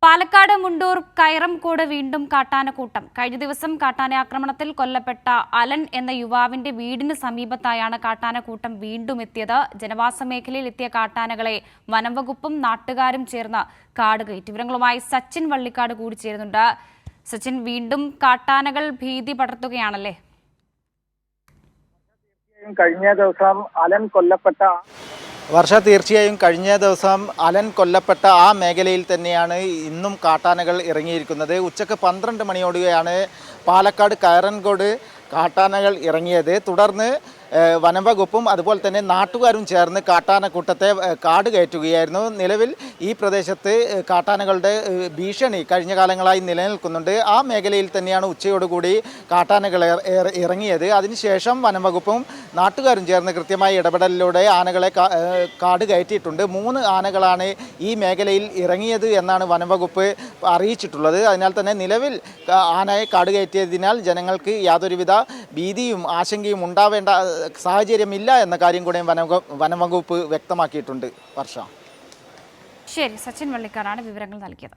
പാലക്കാട് മുണ്ടൂർ കയറംകോട് വീണ്ടും കാട്ടാനക്കൂട്ടം. കഴിഞ്ഞ ദിവസം കാട്ടാന ആക്രമണത്തിൽ കൊല്ലപ്പെട്ട അലൻ എന്ന യുവാവിന്റെ വീടിന് സമീപത്തായാണ് കാട്ടാനക്കൂട്ടം വീണ്ടും എത്തിയത്. ജനവാസ മേഖലയിൽ എത്തിയ കാട്ടാനകളെ വനംവകുപ്പും നാട്ടുകാരും ചേർന്ന് കാട് കയറ്റി. വിവരങ്ങളുമായി സച്ചിൻ വള്ളിക്കാട് കൂടി ചേരുന്നുണ്ട്. സച്ചിൻ, വീണ്ടും കാട്ടാനകൾ ഭീതി പടർത്തുകയാണല്ലേ? കഴിഞ്ഞ ദിവസം അലൻ കൊല്ലപ്പെട്ട തീർച്ചയായും കഴിഞ്ഞ ദിവസം അലൻ കൊല്ലപ്പെട്ട ആ മേഖലയിൽ തന്നെയാണ് ഇന്നും കാട്ടാനകൾ ഇറങ്ങിയിരിക്കുന്നത്. ഉച്ചക്ക് 12 മണിയോടെയാണ് പാലക്കാട് കയറൻകോട് കാട്ടാനകൾ ഇറങ്ങിയത്. തുടർന്ന് വനംവകുപ്പും അതുപോലെ തന്നെ നാട്ടുകാരും ചേർന്ന് കാട്ടാനക്കൂട്ടത്തെ കാട് കയറ്റുകയായിരുന്നു. നിലവിൽ ഈ പ്രദേശത്ത് കാട്ടാനകളുടെ ഭീഷണി കഴിഞ്ഞ കാലങ്ങളായി നിലനിൽക്കുന്നുണ്ട്. ആ മേഖലയിൽ തന്നെയാണ് ഉച്ചയോടുകൂടി കാട്ടാനകൾ ഇറങ്ങിയത്. അതിനുശേഷം വനംവകുപ്പും നാട്ടുകാരും ചേർന്ന് കൃത്യമായ ഇടപെടലിലൂടെ ആനകളെ കാട് കയറ്റിയിട്ടുണ്ട്. 3 ആനകളാണ് ഈ മേഖലയിൽ ഇറങ്ങിയത് എന്നാണ് വനംവകുപ്പ് അറിയിച്ചിട്ടുള്ളത്. അതിനാൽ തന്നെ നിലവിൽ ആനയെ കാട് കയറ്റിയതിനാൽ ജനങ്ങൾക്ക് യാതൊരുവിധ ഭീതിയും ആശങ്കയും ഉണ്ടാവേണ്ട സാഹചര്യമില്ല എന്ന കാര്യം കൂടെ വനംവകുപ്പ് വ്യക്തമാക്കിയിട്ടുണ്ട്. വർഷ. ശരി, സച്ചിൻ വള്ളിക്കാടാണ് വിവരങ്ങൾ നൽകിയത്.